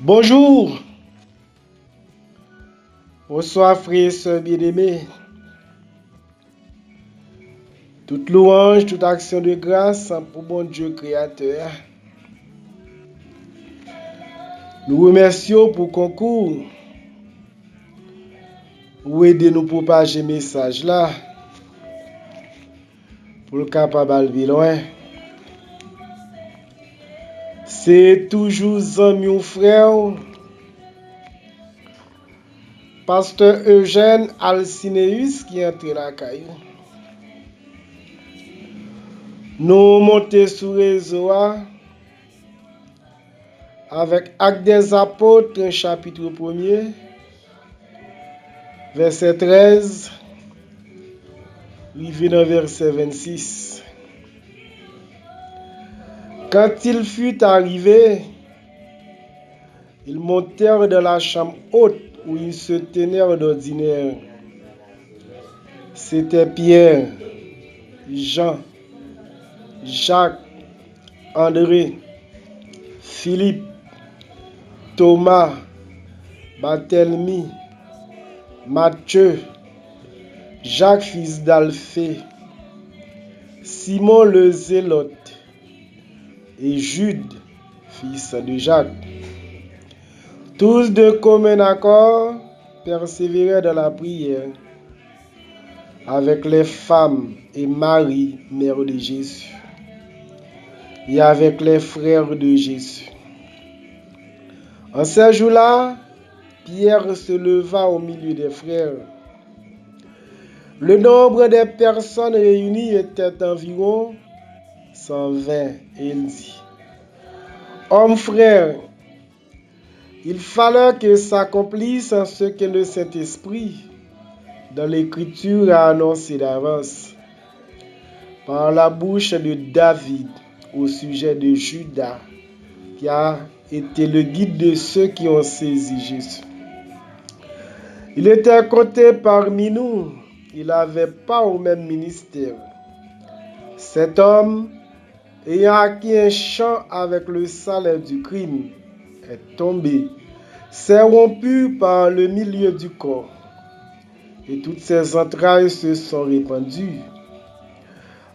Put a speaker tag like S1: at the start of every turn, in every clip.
S1: Bonjour, bonsoir frères et sœurs bien-aimés. Toute louange, toute action de grâce pour bon Dieu créateur. Nous remercions pour le concours, pour aider nous propager le message là, pour le capable aller loin. C'est toujours ami frère, pasteur Eugène Alcineus qui entre la caillou. Nous montons sur le réseau avec Actes des Apôtres, chapitre 1er, verset 13, arrivé dans verset 26. Quand il fut arrivé, ils montèrent dans la chambre haute où ils se tenaient d'ordinaire. C'était Pierre, Jean, Jacques, André, Philippe, Thomas, Barthélemy, Matthieu, Jacques fils d'Alphée, Simon le Zélote et Jude, fils de Jacques. Tous de commun accord persévéraient dans la prière avec les femmes et Marie, mère de Jésus, et avec les frères de Jésus. En ce jour-là, Pierre se leva au milieu des frères. Le nombre des personnes réunies était environ 120 et il dit: Hommes frères, il fallait que s'accomplisse ce que le Saint-Esprit dans l'Écriture a annoncé d'avance par la bouche de David au sujet de Judas, qui a été le guide de ceux qui ont saisi Jésus. Il était compté parmi nous, il n'avait pas au même ministère. Cet homme, ayant acquis un champ avec le salaire du crime, est tombé, s'est rompu par le milieu du corps, et toutes ses entrailles se sont répandues.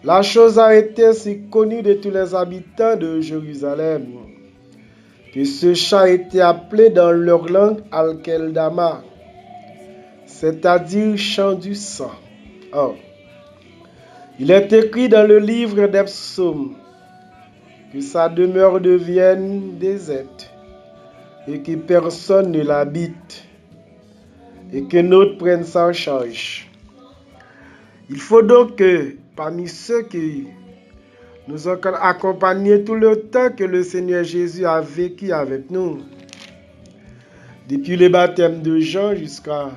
S1: La chose a été si connue de tous les habitants de Jérusalem que ce champ a été appelé dans leur langue Al-Keldama, c'est-à-dire champ du sang. Or, il est écrit dans le livre des psaumes que sa demeure devienne déserte et que personne ne l'habite et que d'autres prennent sa charge. Il faut donc que parmi ceux qui nous ont accompagnés tout le temps que le Seigneur Jésus a vécu avec nous, depuis le baptême de Jean jusqu'à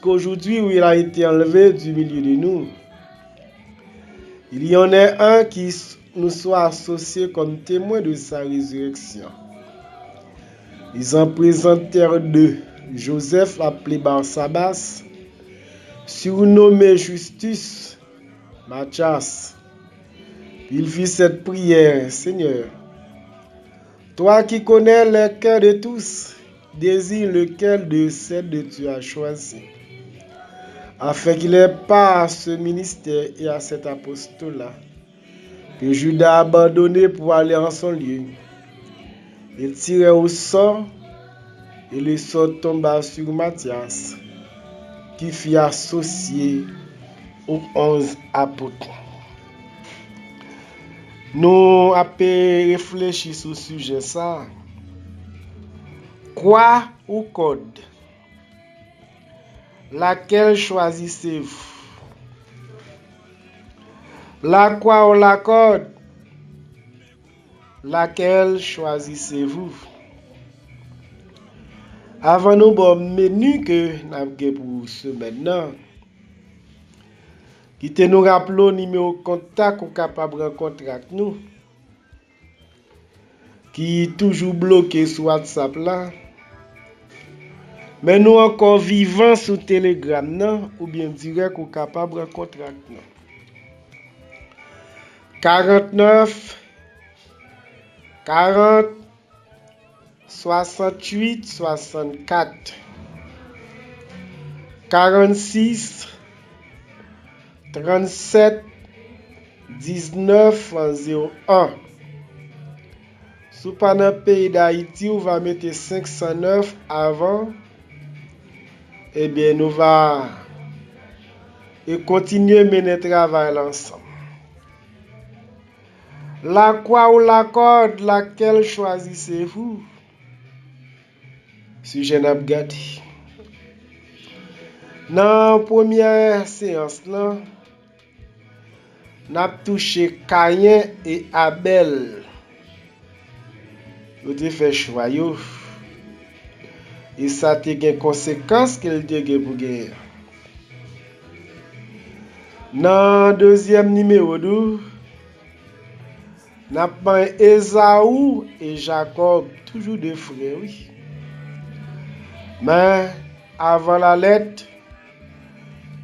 S1: aujourd'hui où il a été enlevé du milieu de nous, il y en a un qui nous soit associé comme témoin de sa résurrection. Ils en présentèrent deux: Joseph appelé Barsabas, surnommé Justus, Matthias. Il fit cette prière: Seigneur, toi qui connais les cœurs de tous, désire lequel de ces deux tu as choisi, afin qu'il ait part à ce ministère et à cet apostolat que Judas a abandonné pour aller en son lieu. Il tirait au sort, et le sort tomba sur Matthias, qui fut associé aux 11 apôtres. Nous avons réfléchi sur ce sujet ça. Quoi ou code? Laquelle choisissez-vous? La croix ou la code? Laquelle choisissez-vous? Avant nous, bon menu que nous avons pour ce maintenant, qui te nous rappelons numéro contact ou capable de rencontrer avec nous, qui est toujours bloqué sur WhatsApp là, mais nous encore vivants sur Telegram non, ou bien direct ou capable de rencontrer avec nous. 49 40 68, 64, 46, 37, 19, 01. Sous pas dans le pays d'Haïti, on va mettre 509 avant. Eh bien, nous va continuer à mener le travail ensemble. La croix ou la corde, laquelle choisissez-vous? Sujet n'a pas gâté. Dans la première séance, nous avons touché Caïn et Abel. Nous avons fait choix. Et ça a des conséquences qu'il a pour gagner. Dans le deuxième numéro, nous avons Esaü et Jacob, toujours deux frères, oui. Mais avant la lettre,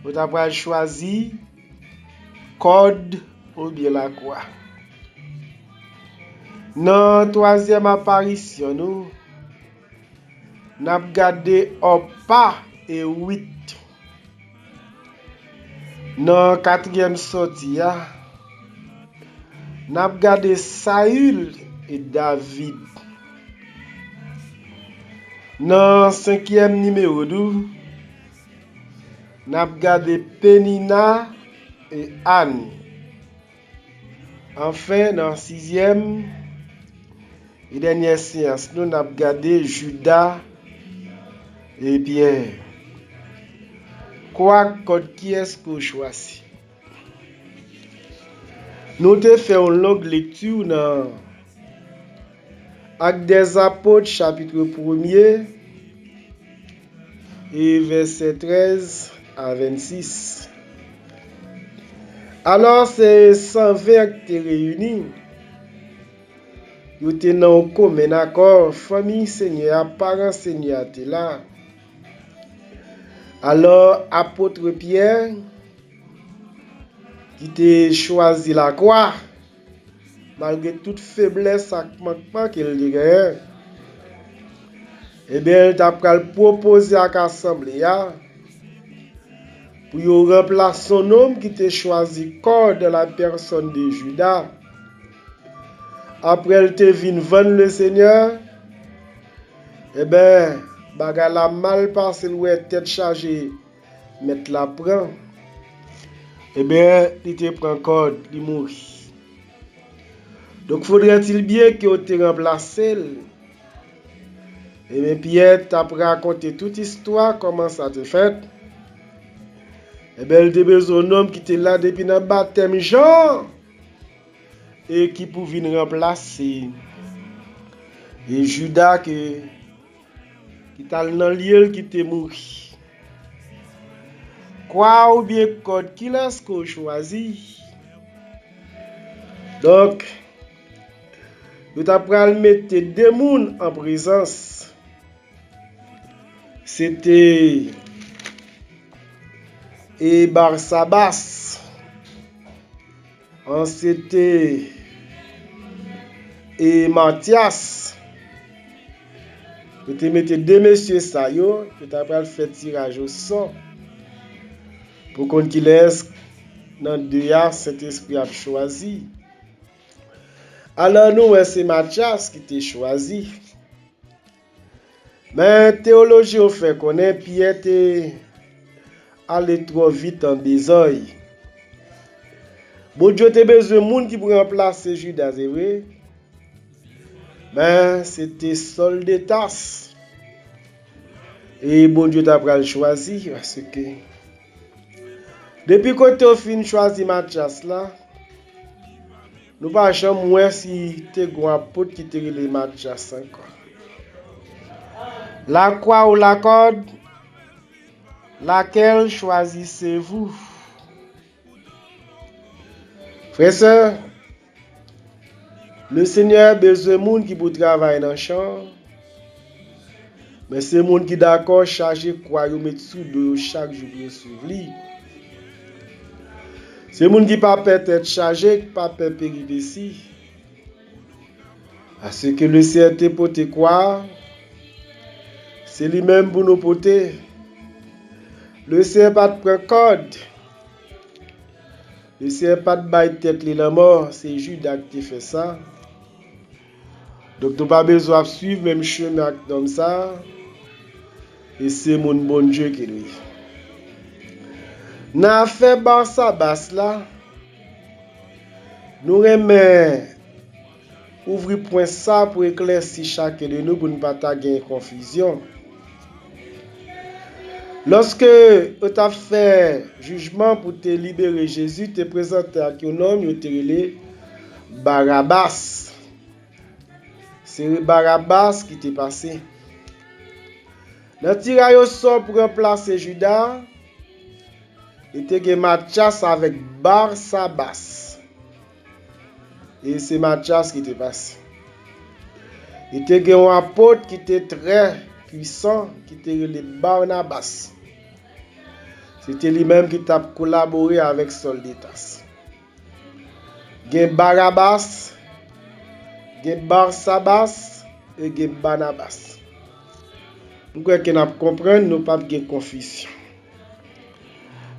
S1: vous avez choisi code ou bien la croix. Dans la troisième apparition, nous avons gardé Opa et 8. Dans la quatrième sortie, nous avons gardé Saül et David. Dans le cinquième numéro, nous avons gardé Pénina et Anne. Enfin, dans la sixième et dernière séance, nous avons gardé Judas et Pierre. Quoi, qui est-ce que vous choisissez? Nous avons fait une longue lecture dans Actes des Apôtres, chapitre 1er, et verset 13 à 26. Alors, c'est 120 qui étaient réunis. Ils étaient dans un commun accord. Famille Seigneur, parents Seigneur étaient là. Alors, apôtre Pierre, qui a choisi la croix, malgré toute faiblesse et manquement qu'il dirait, eh bien, il a proposé à l'Assemblée pour remplacer son homme qui a choisi corps de la personne de Judas. Après, il est venu vendre le Seigneur. Eh bien, bagarre a mal passé, il a tête chargée, mettre la prend. Eh bien, il te prend corde, il mourit. Donc, faudrait-il bien qu'il te remplace? Et bien, Pierre t'a raconté toute l'histoire, comment ça te fait. Et bien, il a besoin d'un homme qui était là depuis le baptême Jean et qui pouvait nous remplacer. Et Judas qui était dans le lieu qui était mort. Quoi ou bien code qui est-ce qu'on choisit? Donc, nous avons mettre deux personnes en présence. C'était et Barsabas. C'était et Mathias. Vous te mettez deux messieurs ça yo, vous avez fait tirage au sort pour qu'on qui laisse dans deux ans cet esprit a choisi. Alors nous c'est Mathias qui t'a choisi. Mais théologie on fait connaître Pierre t'est allé trop vite en besogne. Bon Dieu t'a besoin de monde qui pour remplacer Judas, c'est vrai. Mais c'était Saul de Tarse. Et bon Dieu t'a choisi parce que depuis que tu as fini de choisir Mathias là, nous ne pouvons jamais voir si tu as un apôtre qui t'a relé Mathias encore. La croix ou la corde, laquelle choisissez-vous? Frères et sœurs, le Seigneur a besoin de monde qui peut travailler dans le champ. Mais c'est le monde qui est d'accord, chargé, quoi, ils mettent sous de chaque jour pour suivre. C'est le monde qui pas peut-être chargé, qui pas péripéties. Parce que le Seigneur te porte quoi? C'est lui-même pour nous porter. Le Seigneur pas de prendre code. Le Seigneur pas de bailler tête la mort. C'est Judas qui fait ça. Donc, nous pas besoin de suivre même chemin comme ça. Et c'est mon bon Dieu qui lui. N'a fait Barsabas là. Nous remet ouvrir point ça pour éclaircir chacun de nous pour ne pas gagner confusion. Lorsque tu as fait jugement pour te libérer Jésus, te présenté à un homme, tu te relé Barabbas. C'est Barabbas qui t'est passé. Dans le tirage au sort pour remplacer Judas, il y a Matthias avec Barsabas. Et c'est Matthias qui t'est passé. Il y a un apôtre qui était très puissant, qui était le Barnabas. C'était lui-même qui a collaboré avec Solditas. Il y a Barabbas, il y a Barsabas et il y a Barnabas. Nous comprenons, nous pas de confusion.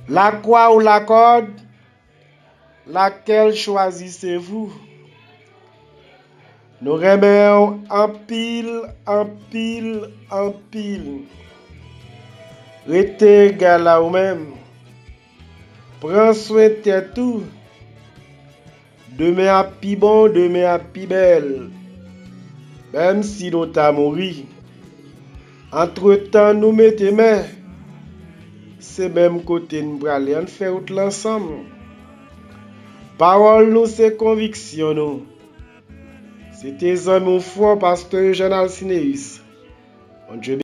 S1: La croix ou la corde, laquelle choisissez-vous? Nous remettons en pile. Restez égal à vous-même. Prends soin de tout. Demain à pi bon, demain à pi belle. Même si nous t'as mouru. Entre-temps, nous mettons main. C'est même côté nous aller, on fait tout l'ensemble. Parole nous, c'est conviction nous. C'était un mon foi, pasteur Jean Alcineus. Bon Dieu.